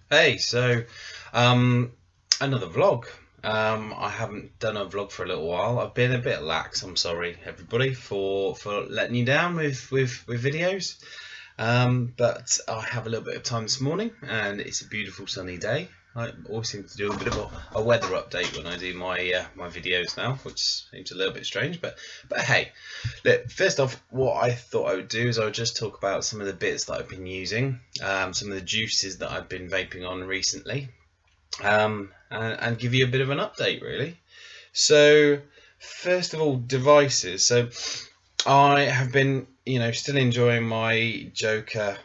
Hey, another vlog. I haven't done a vlog for a little while. I've been a bit lax. I'm sorry, everybody, for letting you down with videos. But I have a little bit of time this morning, and it's a beautiful sunny day. I always seem to do a bit of a weather update when I do my videos now, which seems a little bit strange. But hey, look, first off, what I thought I would do is I would just talk about some of the bits that I've been using, some of the juices that I've been vaping on recently, and give you a bit of an update, really. So, first of all, devices. So, I have been, still enjoying my Joker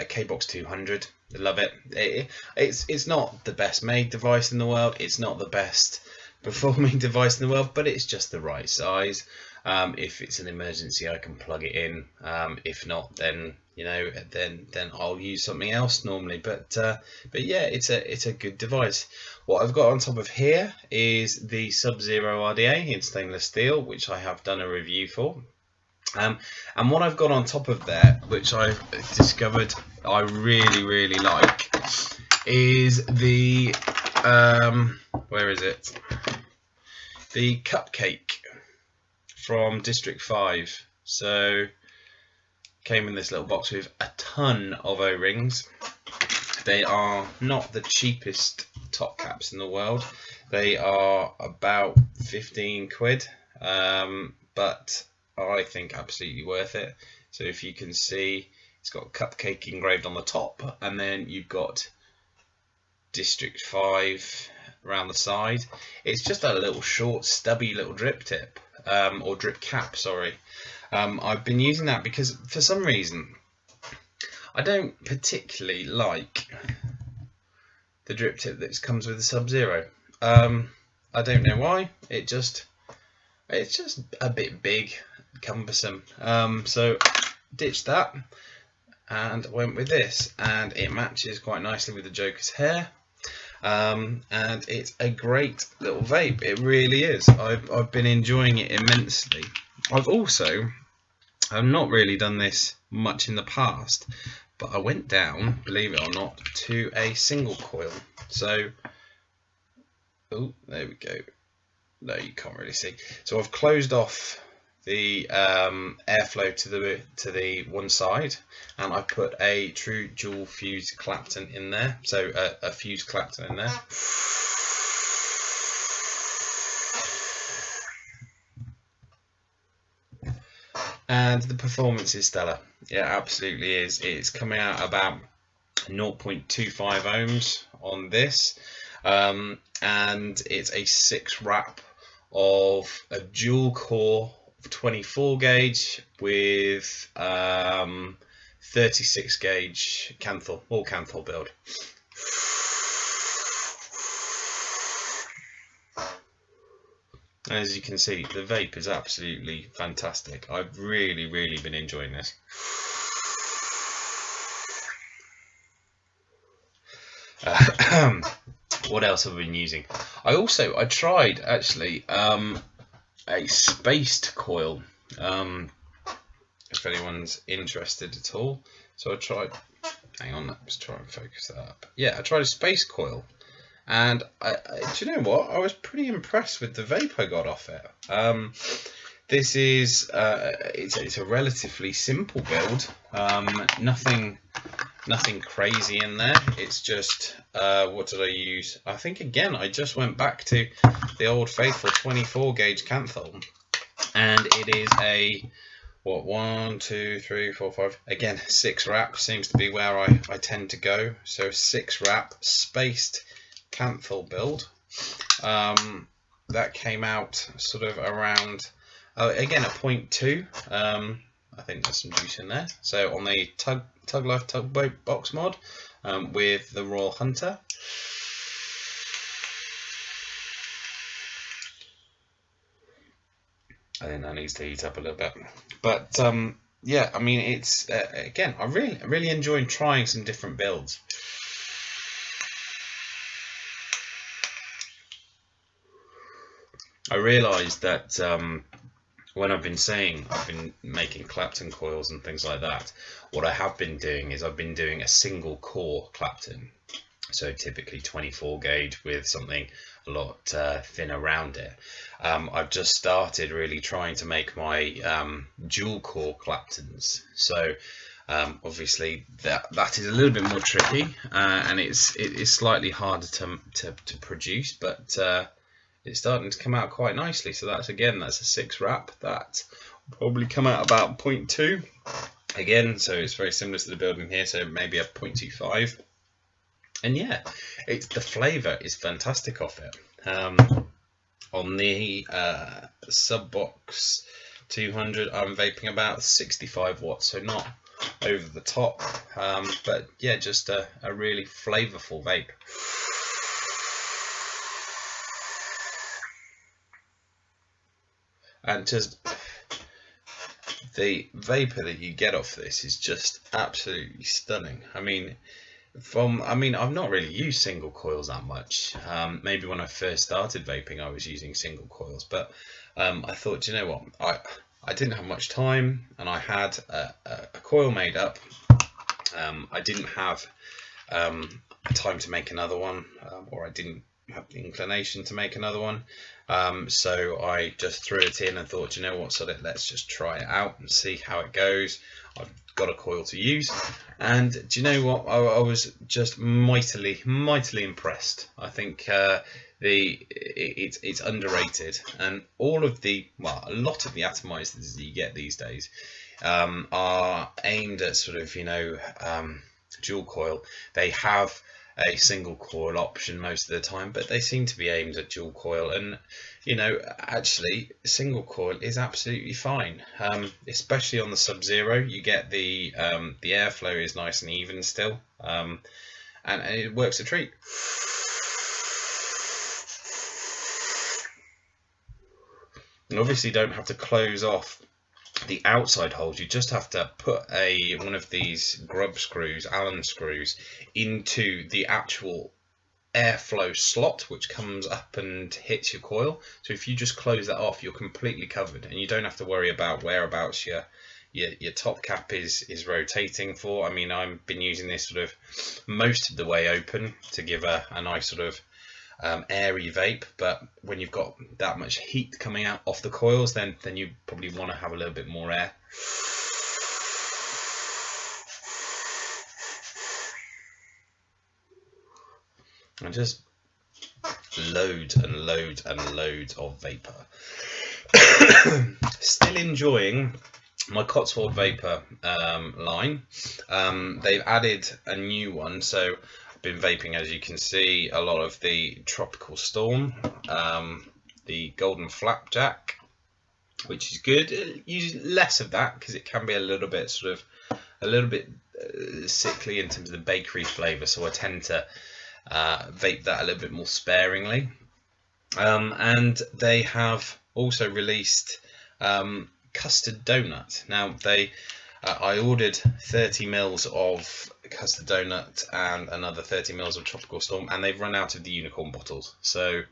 K-Box 200. I love it. It's not the best made device in the world. It's not the best performing device in the world, but it's just the right size. If it's an emergency, I can plug it in. If not, then then I'll use something else normally. But yeah, it's a good device. What I've got on top of here is the Sub-Zero RDA in stainless steel, which I have done a review for. And what I've got on top of there, which I've discovered I really like, is the where is it? The Kupcape from District 5. So came in this little box with a ton of O-rings. They are not the cheapest top caps in the world. They are about 15 quid, but I think absolutely worth it. So if you can see, it's got Kupcape engraved on the top, and then you've got District 5 around the side. It's just a little short, stubby little drip tip, or drip cap, sorry. I've been using that because for some reason I don't particularly like the drip tip that comes with the Sub-Zero. I don't know why. It's just a bit big, cumbersome. So ditched that and went with this, and it matches quite nicely with the Joker's hair. And it's a great little vape. It really is. I've been enjoying it immensely. I've not really done this much in the past, but I went down, believe it or not, to a single coil. So, oh, there we go. No, you can't really see. So I've closed off the airflow to the one side, and I put a true dual fused Clapton in there. So a fused Clapton in there. And the performance is stellar. It absolutely is. It's coming out about 0.25 ohms on this, and it's a 6 wrap of a dual core 24 gauge with 36 gauge Canthal, all Canthal build. As you can see, the vape is absolutely fantastic. I've really been enjoying this. What else have I been using? I tried actually a spaced coil, if anyone's interested at all. So I tried, hang on, let's try and focus that up. Yeah, I tried a space coil, and do you know what? I was pretty impressed with the vape I got off it. This is it's a relatively simple build. Nothing crazy in there. It's just what did I use? I think again I just went back to the old faithful 24 gauge Canthal, and it is a 1, 2, 3, 4, 5, again 6 wrap seems to be where I tend to go. So 6 wrap spaced Canthal build. That came out sort of around again at 0.2. I think there's some juice in there. So on the Tug Life Tugboat box mod with the Royal Hunter. I think that needs to heat up a little bit. But yeah, I mean, it's again, I really enjoyed trying some different builds. I realised that when I've been saying I've been making Clapton coils and things like that, what I have been doing is I've been doing a single core Clapton. So typically 24 gauge with something a lot thinner around it. I've just started really trying to make my dual core Claptons. So obviously that is a little bit more tricky, and it is slightly harder to produce, but it's starting to come out quite nicely. So that's a 6 wrap that will probably come out about 0.2 again. So it's very similar to the building here. So maybe a 0.25. And yeah, the flavour is fantastic off it. On the Subbox 200, I'm vaping about 65 watts, so not over the top, but yeah, just a really flavourful vape. And just the vapour that you get off this is just absolutely stunning. I mean, I've not really used single coils that much. Maybe when I first started vaping, I was using single coils, but I thought, you know what, I didn't have much time, and I had a coil made up. I didn't have time to make another one, or I didn't have the inclination to make another one. So I just threw it in and thought, you know what, so let's just try it out and see how it goes. I've got a coil to use, and do you know what, I was just mightily impressed. I think it's underrated, and a lot of the atomizers that you get these days are aimed at sort of, dual coil. They have a single coil option most of the time, but they seem to be aimed at dual coil, and actually single coil is absolutely fine, especially on the Sub-Zero. You get the airflow is nice and even still, and it works a treat. And obviously don't have to close off the outside holes. You just have to put one of these grub screws, Allen screws, into the actual airflow slot, which comes up and hits your coil. So if you just close that off, you're completely covered, and you don't have to worry about whereabouts your top cap is rotating for. I mean, I've been using this sort of most of the way open to give a nice sort of airy vape, but when you've got that much heat coming out off the coils, then you probably want to have a little bit more air. And just loads and loads and loads of vapor. Still enjoying my Cotswold Vapor line. They've added a new one, so been vaping, as you can see, a lot of the Tropical Storm, the Golden Flapjack, which is good. Use less of that because it can be a little bit sickly in terms of the bakery flavour, so I tend to vape that a little bit more sparingly. And they have also released custard donut. Now I ordered 30 mils of custard donut and another 30 mils of Tropical Storm, and they've run out of the unicorn bottles, so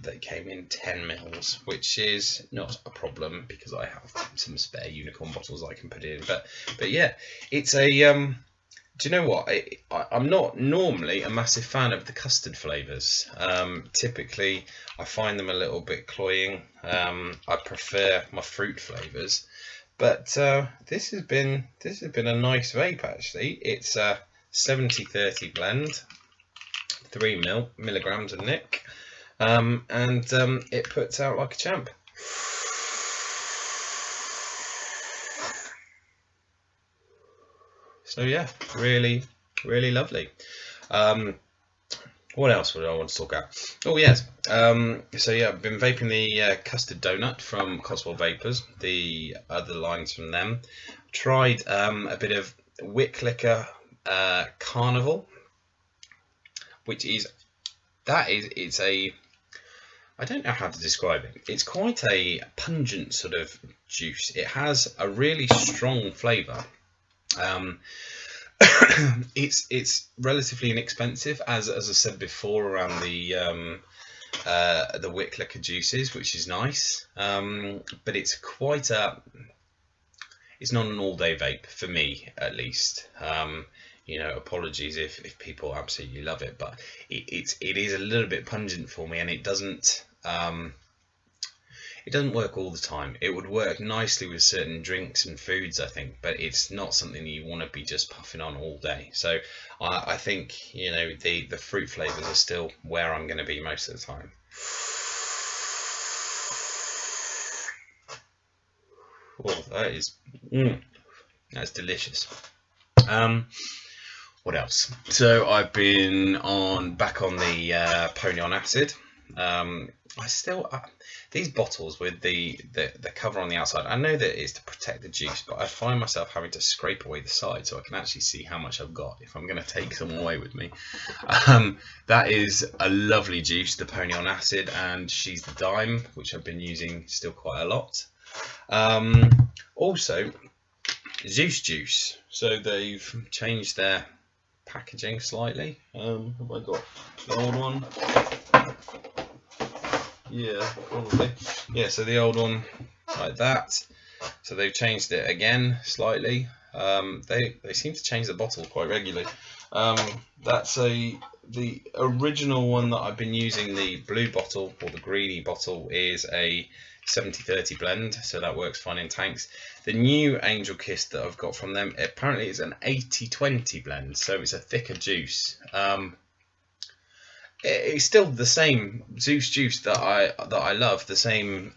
they came in 10 mils, which is not a problem because I have some spare unicorn bottles I can put in. But yeah, it's a do you know what, I'm not normally a massive fan of the custard flavours. Typically I find them a little bit cloying. I prefer my fruit flavours. But this has been a nice vape actually. It's a 70-30 blend, 3 milligrams of nic, and it puts out like a champ. So yeah, really lovely. What else would I want to talk about? Oh yes, so yeah, I've been vaping the custard donut from Cotswold Vapors, the other lines from them. Tried a bit of Wick Liquor Carnival, which is I don't know how to describe it. It's quite a pungent sort of juice. It has a really strong flavour. It's relatively inexpensive, as I said before, around the the wick liquor juices, which is nice, but it's quite a, it's not an all-day vape for me, at least. You know, apologies if people absolutely love it, but it is a little bit pungent for me, and it doesn't work all the time. It would work nicely with certain drinks and foods, I think, but it's not something you want to be just puffing on all day. So I think, you know, the fruit flavors are still where I'm going to be most of the time. Oh, that is, that's delicious. What else? So I've been back on the Pony on Acid. These bottles with the cover on the outside, I know that it's to protect the juice, but I find myself having to scrape away the side so I can actually see how much I've got if I'm going to take some away with me. That is a lovely juice, the Pony on Acid, and She's the Dime, which I've been using still quite a lot. Also, Zeus Juice. So they've changed their packaging slightly. Have I got the old one? Yeah, probably. Yeah, so the old one like that. So they've changed it again slightly. They seem to change the bottle quite regularly. That's the original one that I've been using. The blue bottle or the greeny bottle is a 70-30 blend, so that works fine in tanks. The new Angel Kiss that I've got from them apparently is an 80-20 blend, so it's a thicker juice. It's still the same Zeus juice that I love, the same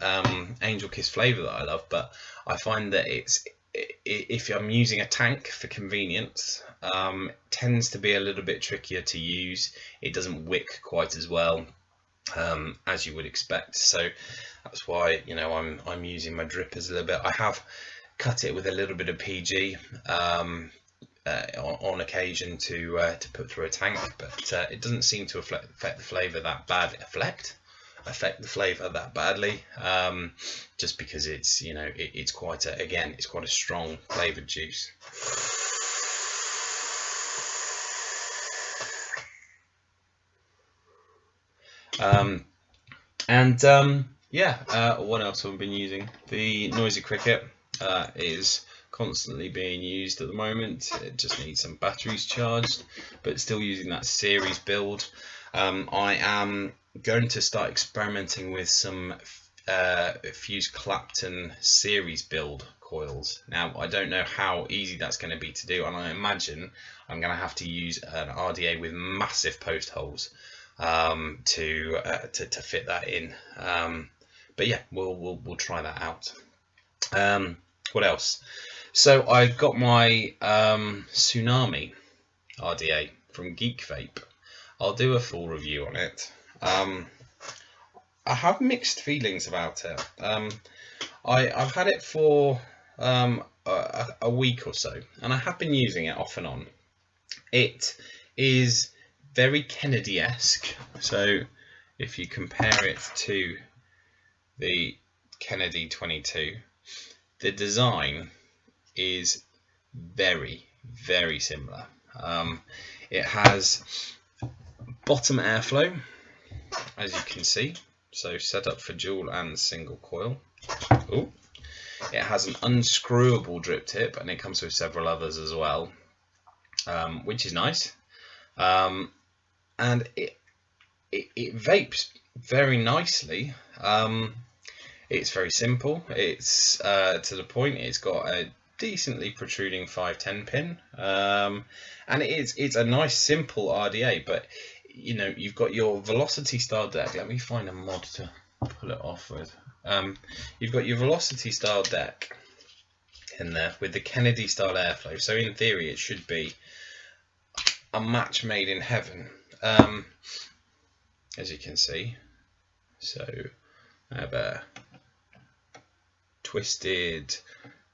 Angel Kiss flavor that I love, but I find that if I'm using a tank for convenience, tends to be a little bit trickier to use. It doesn't wick quite as well as you would expect, so that's why, you know, I'm using my drippers a little bit. I have cut it with a little bit of PG on occasion to put through a tank, but it doesn't seem to affect the flavour that bad. Affect the flavour that badly, just because it's, you know, it's quite a strong flavoured juice. What else have I been using? The Noisy Cricket is constantly being used at the moment. It just needs some batteries charged, but still using that series build. I am going to start experimenting with some Fuse Clapton series build coils. Now, I don't know how easy that's going to be to do, and I imagine I'm going to have to use an RDA with massive post holes to fit that in. But yeah, we'll try that out. What else? So I got my Tsunami RDA from UK Vape. I'll do a full review on it. I have mixed feelings about it. I've had it for a week or so, and I have been using it off and on. It is very Kennedy-esque. So if you compare it to the Kennedy 22, the design is very, very similar. It has bottom airflow, as you can see, so set up for dual and single coil. Ooh. It has an unscrewable drip tip, and it comes with several others as well, which is nice. And it vapes very nicely. It's very simple. It's to the point. It's got a decently protruding 510 pin, and it's a nice simple RDA. But you know, you've got your velocity style deck. Let me find a mod to pull it off with. You've got your velocity style deck in there with the Kennedy style airflow. So in theory, it should be a match made in heaven, as you can see. So I have a twisted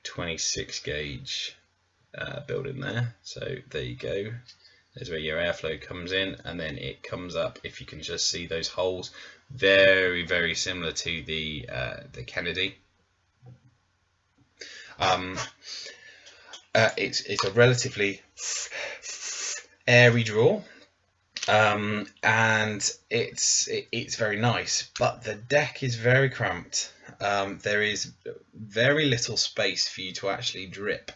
26 gauge build in there. So there you go. There's where your airflow comes in, and then it comes up. If you can just see those holes, very, very similar to the Kennedy. It's a relatively airy draw. and it's very nice, but the deck is very cramped. There is very little space for you to actually drip.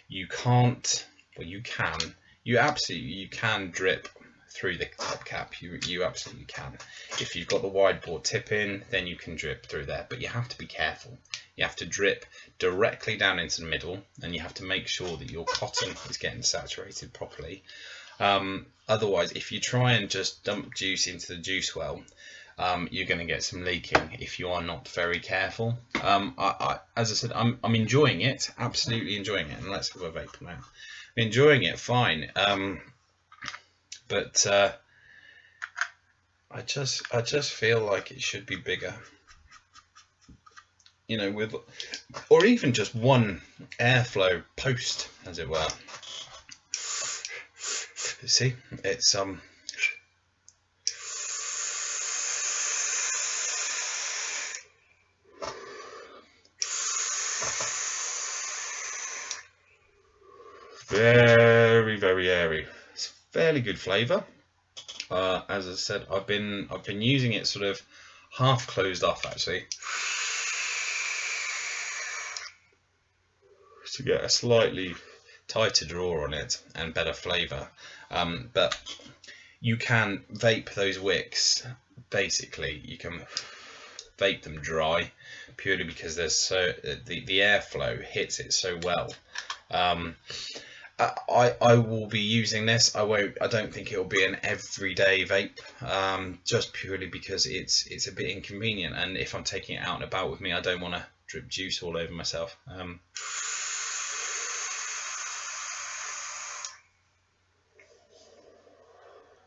You can't, well, you absolutely can drip through the top cap. You absolutely can. If you've got the wide bore tip in, then you can drip through there, but you have to be careful. You have to drip directly down into the middle, and you have to make sure that your cotton is getting saturated properly. Otherwise, if you try and just dump juice into the juice well, you're going to get some leaking if you are not very careful. As I said, I'm enjoying it, absolutely enjoying it. And let's have a vape now. I'm enjoying it fine, but I just feel like it should be bigger. You know, with, or even just one airflow post, as it were. See, it's very, very airy. It's fairly good flavour. As I said, I've been using it sort of half closed off actually, to get a slightly tighter draw on it and better flavour. But you can vape those wicks. Basically, you can vape them dry, purely because there's the airflow hits it so well. I will be using this. I don't think it will be an everyday vape, just purely because it's a bit inconvenient, and if I'm taking it out and about with me, I don't want to drip juice all over myself.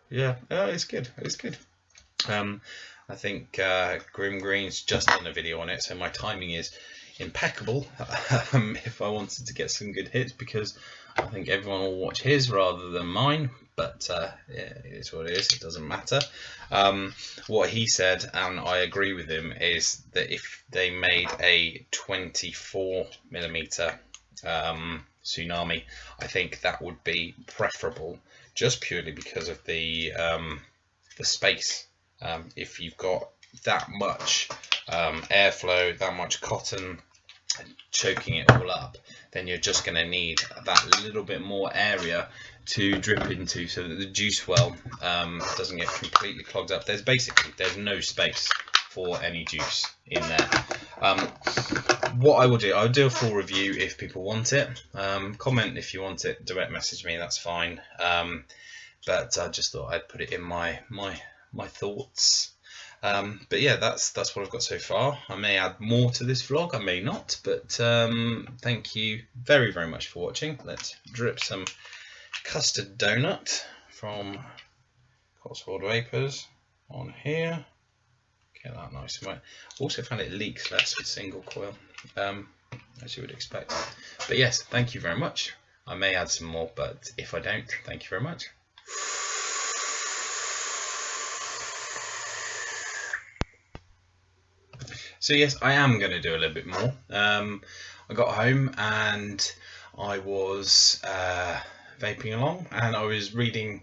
Yeah, it's good. It's good. I think Grim Green's just done a video on it, so my timing is impeccable. If I wanted to get some good hits, because I think everyone will watch his rather than mine. But yeah, it is what it is. It doesn't matter. What he said, and I agree with him, is that if they made a 24mm Tsunami, I think that would be preferable, just purely because of the space. If you've got that much airflow, that much cotton choking it all up, then you're just going to need that little bit more area to drip into, so that the juice well doesn't get completely clogged up. There's no space for any juice in there. What I will do, I'll do a full review if people want it. Comment if you want it, direct message me, that's fine. But I just thought I'd put it in my thoughts. But yeah, that's what I've got so far. I may add more to this vlog, I may not, but thank you very, very much for watching. Let's drip some custard donut from Cotswold Vapors on here. Get that nice and wet. Also found it leaks less with single coil, as you would expect. But yes, thank you very much. I may add some more, but if I don't, thank you very much. So yes, I am going to do a little bit more. I got home and I was vaping along, and I was reading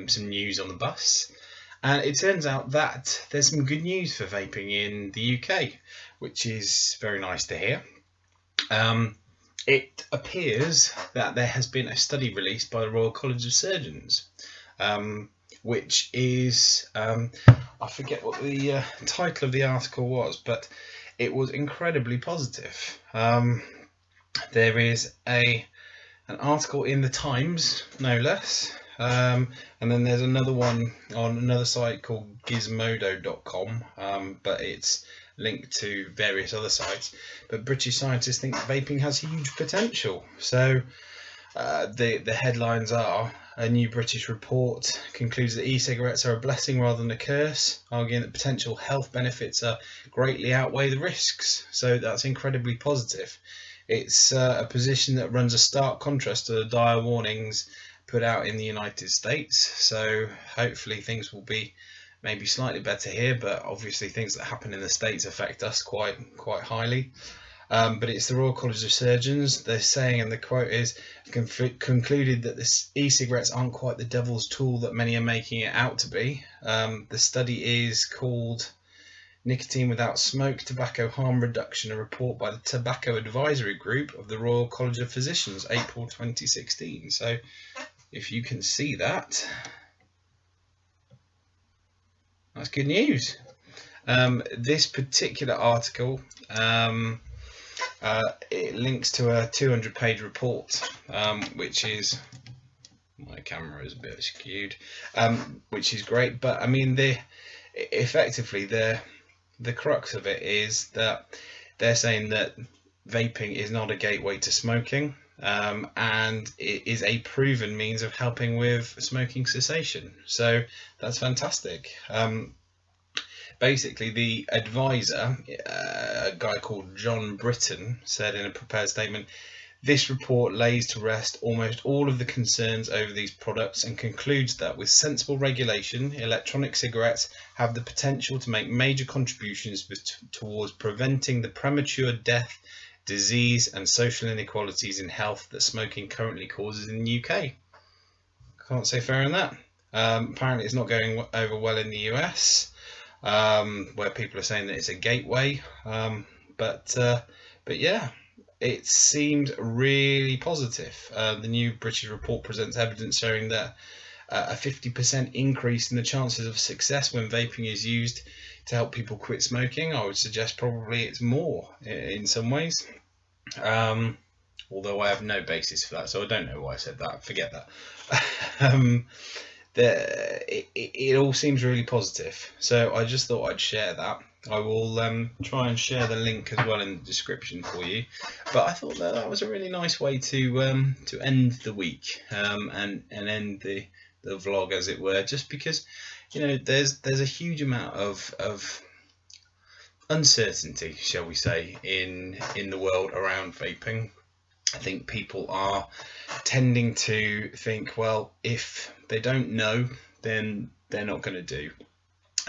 some news on the bus, and it turns out that there's some good news for vaping in the UK, which is very nice to hear. It appears that there has been a study released by the Royal College of Surgeons, which is, I forget what the title of the article was, but it was incredibly positive. There is an article in the Times, no less, and then there's another one on another site called gizmodo.com, but it's linked to various other sites. But British scientists think vaping has huge potential. So the headlines are: a new British report concludes that e-cigarettes are a blessing rather than a curse, arguing that potential health benefits greatly outweigh the risks. So that's incredibly positive. It's a position that runs a stark contrast to the dire warnings put out in the United States. So hopefully things will be maybe slightly better here, but obviously things that happen in the States affect us quite highly. But it's the Royal College of Surgeons. They're saying, and the quote is, concluded that the e-cigarettes aren't quite the devil's tool that many are making it out to be. The study is called Nicotine Without Smoke, Tobacco Harm Reduction, a report by the Tobacco Advisory Group of the Royal College of Physicians, April 2016. So if you can see that, that's good news. This particular article, it links to a 200-page report, which is, my camera is a bit skewed, which is great. But I mean, effectively the crux of it is that they're saying that vaping is not a gateway to smoking, and it is a proven means of helping with smoking cessation. So that's fantastic. Basically, the advisor, a guy called John Britton, said in a prepared statement, this report lays to rest almost all of the concerns over these products and concludes that with sensible regulation, electronic cigarettes have the potential to make major contributions towards preventing the premature death, disease and social inequalities in health that smoking currently causes in the UK. Can't say fairer than that. Apparently it's not going over well in the US. Where people are saying that it's a gateway, but yeah, it seemed really positive. The new British report presents evidence showing that a 50% increase in the chances of success when vaping is used to help people quit smoking. I would suggest probably it's more in some ways, although I have no basis for that, so I don't know why I said that. Forget that. It all seems really positive, so I just thought I'd share that. I will try and share the link as well in the description for you. But I thought that was a really nice way to end the week, and end the vlog, as it were, just because, you know, there's a huge amount of uncertainty, shall we say, in the world around vaping. I think people are tending to think, well, if they don't know, then they're not going to do,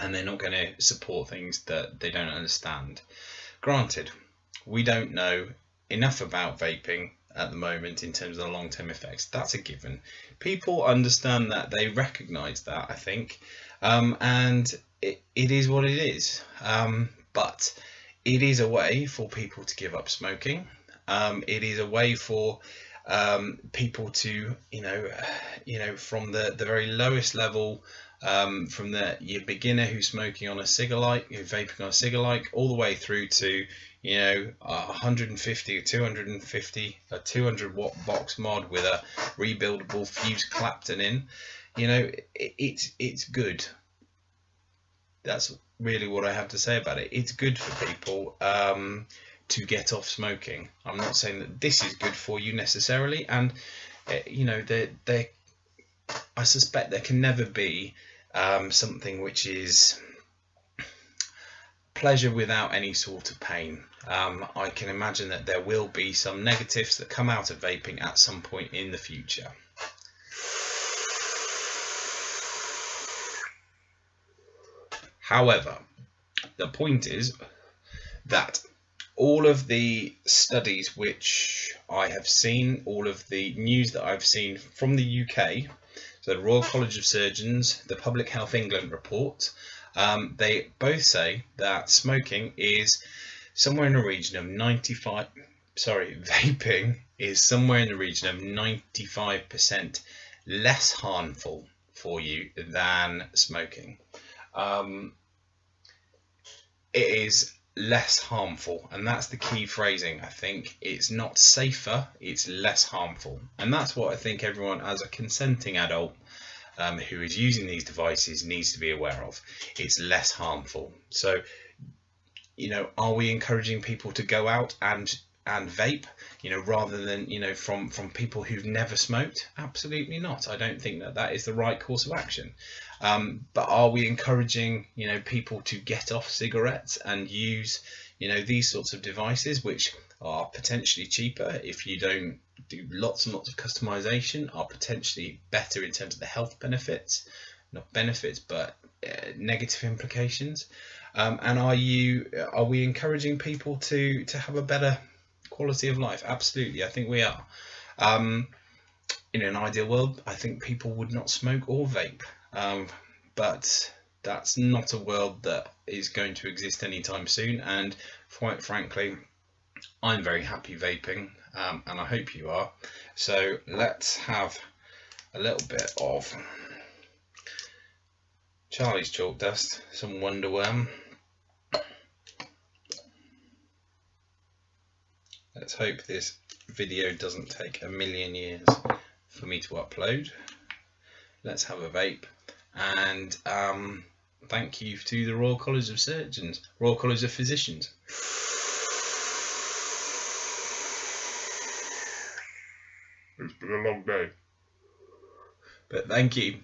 and they're not going to support things that they don't understand. Granted, we don't know enough about vaping at the moment in terms of the long-term effects. That's a given. People understand that, they recognise that, I think, and it is what it is. But it is a way for people to give up smoking. It is a way for people to, you know, from the very lowest level, from your beginner who's smoking on a cigarette, who's vaping on a cigarette, all the way through to, you know, 150 or 250, a 200 watt box mod with a rebuildable fuse Clapton in. You know, it's good. That's really what I have to say about it. It's good for people to get off smoking. I'm not saying that this is good for you necessarily, and you know, I suspect there can never be something which is pleasure without any sort of pain. I can imagine that there will be some negatives that come out of vaping at some point in the future. However, the point is that all of the studies which I have seen, all of the news that I've seen from the UK, so the Royal College of Surgeons, the Public Health England report, they both say that smoking is somewhere in the region of vaping is somewhere in the region of 95% less harmful for you than smoking. It is less harmful, and that's the key phrasing. I think it's not safer, it's less harmful, and that's what I think everyone, as a consenting adult who is using these devices, needs to be aware of. It's less harmful. So, you know, are we encouraging people to go out and vape, you know, rather than, you know, from people who've never smoked? Absolutely not. I don't think that is the right course of action. But are we encouraging, you know, people to get off cigarettes and use, you know, these sorts of devices, which are potentially cheaper if you don't do lots and lots of customization, are potentially better in terms of the health benefits, not benefits, but negative implications? And are we encouraging people to have a better quality of life. Absolutely, I think we are. In an ideal world, I think people would not smoke or vape, but that's not a world that is going to exist anytime soon. And quite frankly, I'm very happy vaping, and I hope you are. So let's have a little bit of Charlie's chalk dust, some Wonderworm. Let's hope this video doesn't take a million years for me to upload. Let's have a vape, and thank you to the Royal College of Surgeons, Royal College of Physicians. It's been a long day, but thank you.